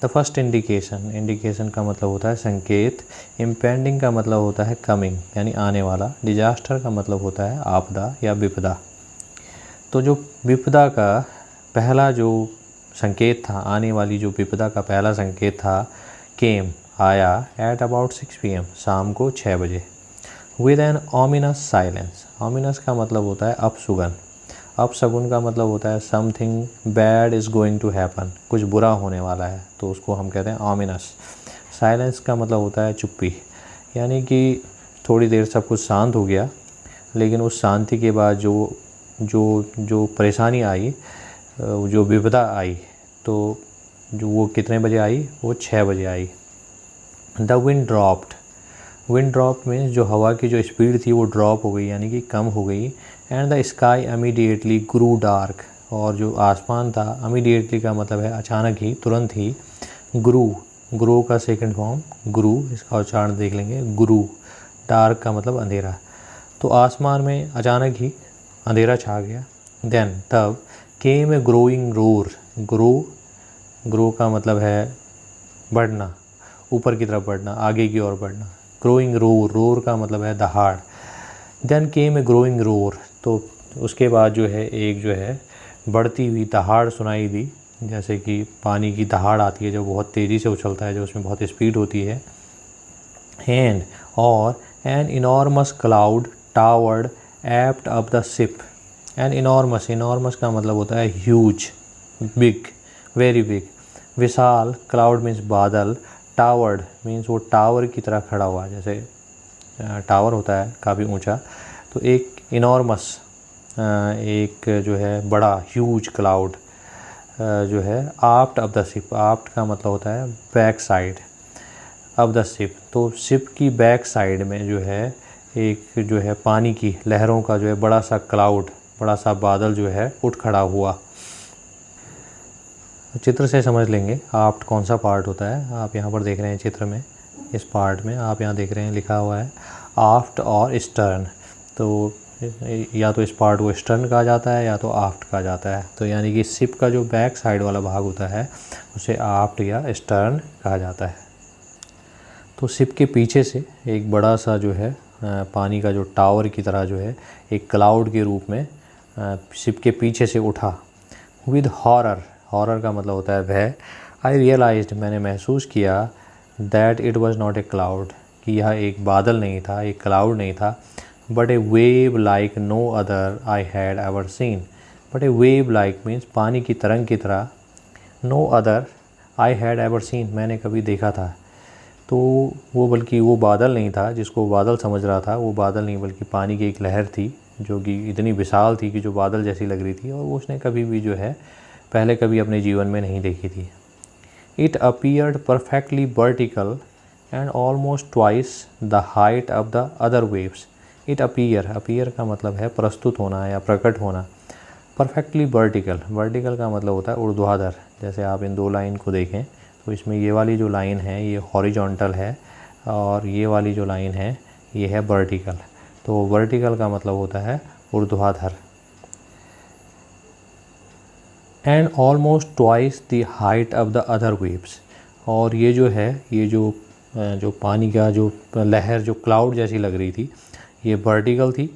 The first indication, indication का मतलब होता है संकेत। इम्पेंडिंग का मतलब होता है कमिंग यानी आने वाला। डिजास्टर का मतलब होता है आपदा या विपदा। तो जो विपदा का पहला जो संकेत था, आने वाली जो विपदा का पहला संकेत था, केम आया एट अबाउट 6 PM शाम को 6 बजे। With an ominous silence, ominous का मतलब होता है अपशगुन, अपशगुन का मतलब होता है something bad is going to happen, कुछ बुरा होने वाला है, तो उसको हम कहते हैं ओमिनस। साइलेंस का मतलब होता है चुप्पी, यानी कि थोड़ी देर सब कुछ शांत हो गया, लेकिन उस शांति के बाद जो परेशानी आई, जो विपदा आई, तो जो वो कितने बजे आई, वो 6 बजे आई। The wind dropped, wind drop means जो हवा की जो स्पीड थी वो ड्रॉप हो गई यानी कि कम हो गई। And the sky immediately grew dark, और जो आसमान था, इमीडिएटली का मतलब है अचानक ही, तुरंत ही। ग्रू का सेकंड फॉर्म गुरु, इसका उच्चारण देख लेंगे, गुरु। डार्क का मतलब अंधेरा, तो आसमान में अचानक ही अंधेरा छा गया। देन तब केम ए ग्रोइंग रोर, ग्रो का मतलब है बढ़ना, ऊपर की तरफ बढ़ना, आगे की ओर बढ़ना। ग्रोइंग रोर का मतलब है दहाड़। Then came a growing roar, तो उसके बाद जो है एक जो है बढ़ती हुई दहाड़ सुनाई दी, जैसे कि पानी की दहाड़ आती है जो बहुत तेज़ी से उछलता है, जो उसमें बहुत स्पीड होती है। एंड और an enormous cloud toward apt up the ship. An enormous का मतलब होता है ह्यूज, बिग, वेरी बिग। विशाल, क्लाउड मीन्स बादल, टावर्ड मीन्स वो टावर की तरह खड़ा हुआ, जैसे टावर होता है काफ़ी ऊंचा, तो एक इनॉर्मस, एक जो है बड़ा ह्यूज क्लाउड जो है आफ्ट ऑफ द शिप। आफ्ट का मतलब होता है back side, of the ship, तो शिप की बैक साइड में जो है एक जो है पानी की लहरों का जो है बड़ा सा क्लाउड, बड़ा सा बादल जो है उठ खड़ा हुआ। चित्र से समझ लेंगे आफ्ट कौन सा पार्ट होता है। आप यहाँ पर देख रहे हैं चित्र में, इस पार्ट में आप यहाँ देख रहे हैं लिखा हुआ है आफ्ट और स्टर्न, तो या तो इस पार्ट को स्टर्न कहा जाता है या तो आफ्ट कहा जाता है। तो यानी कि शिप का जो बैक साइड वाला भाग होता है उसे आफ्ट या स्टर्न कहा जाता है। तो शिप के पीछे से एक बड़ा सा जो है पानी का जो टावर की तरह जो है एक क्लाउड के रूप में शिप के पीछे से उठा। विद हॉरर, हॉरर का मतलब होता है भय। आई रियलाइज्ड, मैंने महसूस किया, that it was not a cloud, कि यह एक बादल नहीं था, एक क्लाउड नहीं था, but a wave like no other I had ever seen. But a wave like means पानी की तरंग की तरह, no other I had ever seen मैंने कभी देखा था। तो वो बल्कि वो बादल नहीं था जिसको बादल समझ रहा था, वो बादल नहीं बल्कि पानी की एक लहर थी जो कि इतनी विशाल थी कि जो बादल जैसी लग रही थी, और वो उसने कभी भी जो है पहले कभी अपने जीवन में नहीं देखी थी। It appeared perfectly vertical and almost twice the height of the other waves. It appear का मतलब है प्रस्तुत होना या प्रकट होना। परफेक्टली वर्टिकल, वर्टिकल का मतलब होता है ऊर्ध्वाधर। जैसे आप इन दो लाइन को देखें तो इसमें ये वाली जो लाइन है ये हॉरिजॉन्टल है और ये वाली जो लाइन है ये है वर्टिकल। तो वर्टिकल का मतलब होता है ऊर्ध्वाधर। And almost twice the height of the other waves, और ये जो है ये जो पानी का जो लहर जो क्लाउड जैसी लग रही थी ये वर्टिकल थी,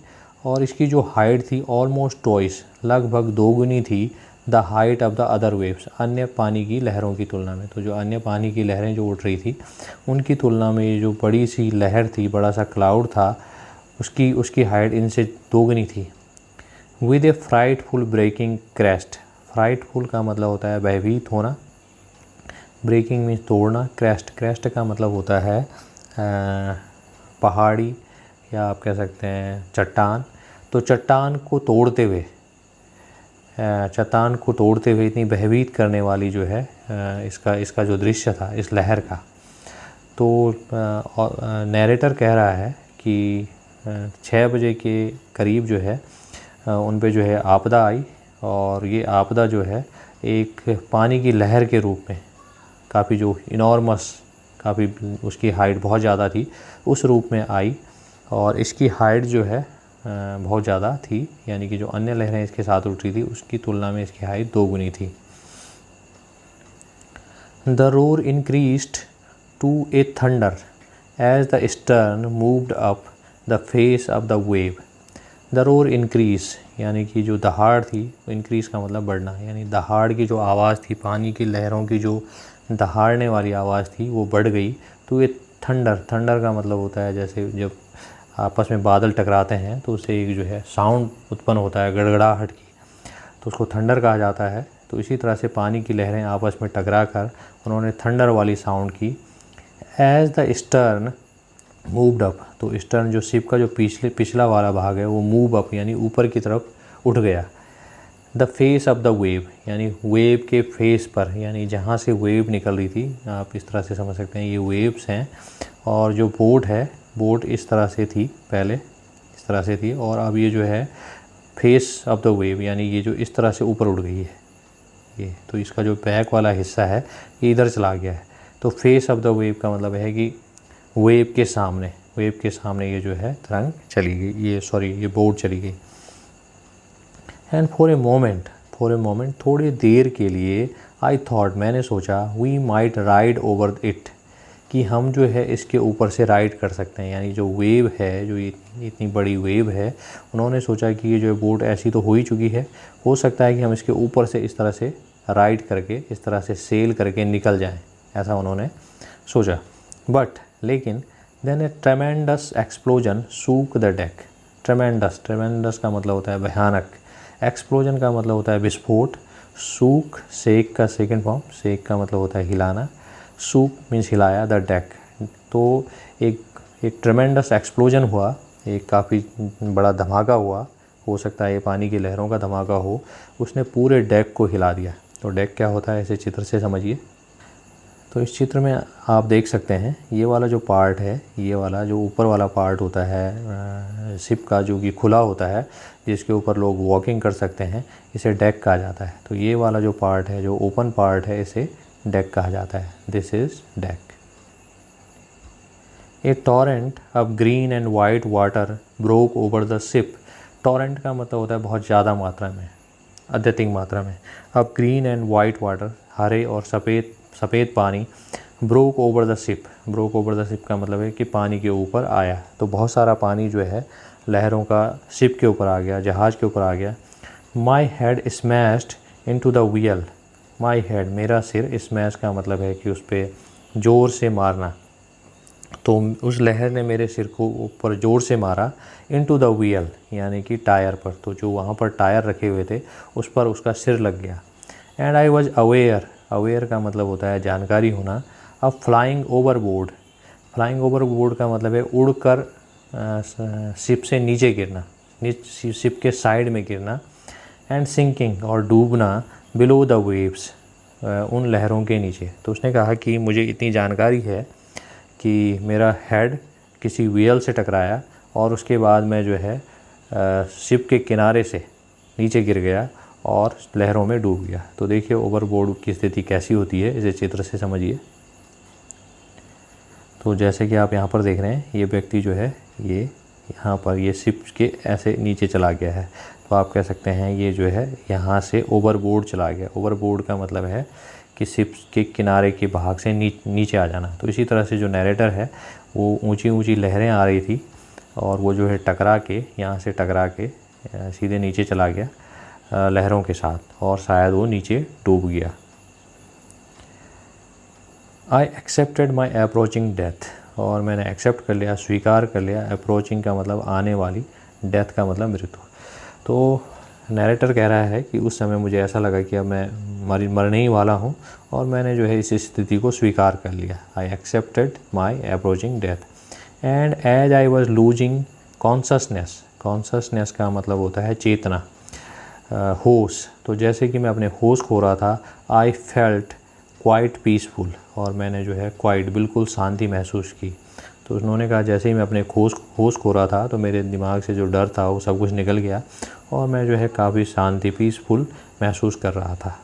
और इसकी जो हाइट थी ऑलमोस्ट ट्वाइस, लगभग दोगुनी थी, the height of the other waves, अन्य पानी की लहरों की तुलना में। तो जो अन्य पानी की लहरें जो उठ रही थी उनकी तुलना में ये जो बड़ी सी लहर थी, बड़ा सा क्लाउड था, उसकी हाइट इनसे दोगुनी थी। With a frightful breaking crest, frightful का मतलब होता है भयभीत होना, ब्रेकिंग मीन्स तोड़ना, क्रेस्ट का मतलब होता है पहाड़ी या आप कह सकते हैं चट्टान। तो चट्टान को तोड़ते हुए इतनी भयभीत करने वाली जो है इसका जो दृश्य था इस लहर का। तो नैरेटर कह रहा है कि 6 बजे के करीब जो है उन पे जो है आपदा आई, और ये आपदा जो है एक पानी की लहर के रूप में, काफ़ी जो इनॉर्मस, काफ़ी उसकी हाइट बहुत ज़्यादा थी, उस रूप में आई, और इसकी हाइट जो है बहुत ज़्यादा थी, यानी कि जो अन्य लहरें इसके साथ उठ रही थी उसकी तुलना में इसकी हाइट दोगुनी थी। The roar increased to a thunder as the stern moved up the face of the wave. The roar increase यानी कि जो दहाड़ थी, इंक्रीज़ का मतलब बढ़ना, यानी दहाड़ की जो आवाज़ थी, पानी की लहरों की जो दहाड़ने वाली आवाज़ थी वो बढ़ गई। तो ये थंडर, थंडर का मतलब होता है जैसे जब आपस में बादल टकराते हैं तो उससे एक जो है साउंड उत्पन्न होता है गड़गड़ाहट की, तो उसको थंडर कहा जाता है। तो इसी तरह से पानी की लहरें आपस में टकरा कर उन्होंने थंडर वाली साउंड की। As the stern moved up, तो स्टर्न जो शिप का जो पिछला वाला भाग है वो मूव अप यानी ऊपर की तरफ उठ गया। The face of the wave, यानी वेव के फेस पर, यानी जहाँ से वेव निकल रही थी, आप इस तरह से समझ सकते हैं ये वेव्स हैं। और जो बोट है, बोट इस तरह से थी, पहले इस तरह से थी, और अब ये जो है फेस ऑफ द वेव, यानी ये जो इस तरह से ऊपर उठ गई है ये, तो इसका जो बैक वाला हिस्सा है ये इधर चला गया है। तो फेस ऑफ द वेव का मतलब है कि वेव के सामने ये जो है तरंग चली गई, ये बोट चली गई। एंड फॉर ए मोमेंट थोड़ी देर के लिए, आई थॉट, मैंने सोचा, we might ride over it, कि हम जो है इसके ऊपर से राइड कर सकते हैं। यानी जो वेव है, जो इतनी बड़ी वेव है, उन्होंने सोचा कि ये जो बोट ऐसी तो हो ही चुकी है, हो सकता है कि हम इसके ऊपर से इस तरह से राइड करके, इस तरह से सेल करके निकल जाएं, ऐसा उन्होंने सोचा। बट लेकिन then a tremendous explosion shook the deck. Tremendous का मतलब होता है भयानक, एक्सप्लोजन का मतलब होता है विस्फोट, शूक शेक का सेकंड फॉर्म, शेक का मतलब होता है हिलाना, शूक मीन्स हिलाया, द डेक। तो एक ट्रेमेंडस एक्सप्लोजन हुआ, एक काफ़ी बड़ा धमाका हुआ, हो सकता है ये पानी की लहरों का धमाका हो, उसने पूरे डेक को हिला दिया। तो डेक क्या होता है इसे चित्र से समझिए। तो इस चित्र में आप देख सकते हैं ये वाला जो पार्ट है, ये वाला जो ऊपर वाला पार्ट होता है शिप का, जो कि खुला होता है, जिसके ऊपर लोग वॉकिंग कर सकते हैं, इसे डेक कहा जाता है। तो ये वाला जो पार्ट है, जो ओपन पार्ट है, इसे डेक कहा जाता है। This is deck. A torrent of green and white water broke over the ship. Torrent का मतलब होता है बहुत ज़्यादा मात्रा में, अत्यधिक मात्रा में। अब ग्रीन एंड वाइट वाटर, हरे और सफ़ेद पानी, broke over the ship. Broke over the ship का मतलब है कि पानी के ऊपर आया। तो बहुत सारा पानी जो है लहरों का शिप के ऊपर आ गया, जहाज़ के ऊपर आ गया। My head smashed into the wheel. My head, मेरा सिर, स्मैश का मतलब है कि उस पर ज़ोर से मारना। तो उस लहर ने मेरे सिर को ऊपर ज़ोर से मारा, इनटू द व्हील यानी कि टायर पर। तो जो वहाँ पर टायर रखे हुए थे उस पर उसका सिर लग गया। And I was aware, aware का मतलब होता है जानकारी होना। अब फ्लाइंग ओवरबोर्ड, फ्लाइंग ओवरबोर्ड का मतलब है उड़कर शिप से नीचे गिरना, शिप के साइड में गिरना। एंड सिंकिंग, और डूबना, बिलो द वेव्स, उन लहरों के नीचे। तो उसने कहा कि मुझे इतनी जानकारी है कि मेरा हेड किसी व्हील से टकराया और उसके बाद मैं जो है शिप के किनारे से नीचे गिर गया और लहरों में डूब गया। तो देखिए ओवरबोर्ड की स्थिति कैसी होती है, इसे चित्र से समझिए। तो जैसे कि आप यहाँ पर देख रहे हैं, ये व्यक्ति जो है ये यहाँ पर ये शिप के ऐसे नीचे चला गया है। तो आप कह सकते हैं ये जो है यहाँ से ओवरबोर्ड चला गया। ओवरबोर्ड का मतलब है कि शिप के किनारे के भाग से नीचे आ जाना। तो इसी तरह से जो नैरेटर है वो ऊंची ऊंची लहरें आ रही थी और वो जो है टकरा के, यहाँ से टकरा के सीधे नीचे चला गया लहरों के साथ, और शायद वो नीचे डूब गया। आई एक्सेप्टेड माई अप्रोचिंग डेथ, और मैंने एक्सेप्ट कर लिया, स्वीकार कर लिया। अप्रोचिंग का मतलब आने वाली, डेथ का मतलब मृत्यु। तो नैरेटर कह रहा है कि उस समय मुझे ऐसा लगा कि अब मैं मरने ही वाला हूँ और मैंने जो है इस स्थिति को स्वीकार कर लिया। I accepted my approaching death. And as I was losing consciousness, consciousness का मतलब होता है चेतना, होश। तो जैसे कि मैं अपने होश खो रहा था, आई फेल्ट क्वाइट पीसफुल, और मैंने जो है क्वाइट, बिल्कुल शांति महसूस की। तो उन्होंने कहा जैसे ही मैं अपने होश खो रहा था तो मेरे दिमाग से जो डर था वो सब कुछ निकल गया और मैं जो है काफ़ी शांति, पीसफुल महसूस कर रहा था।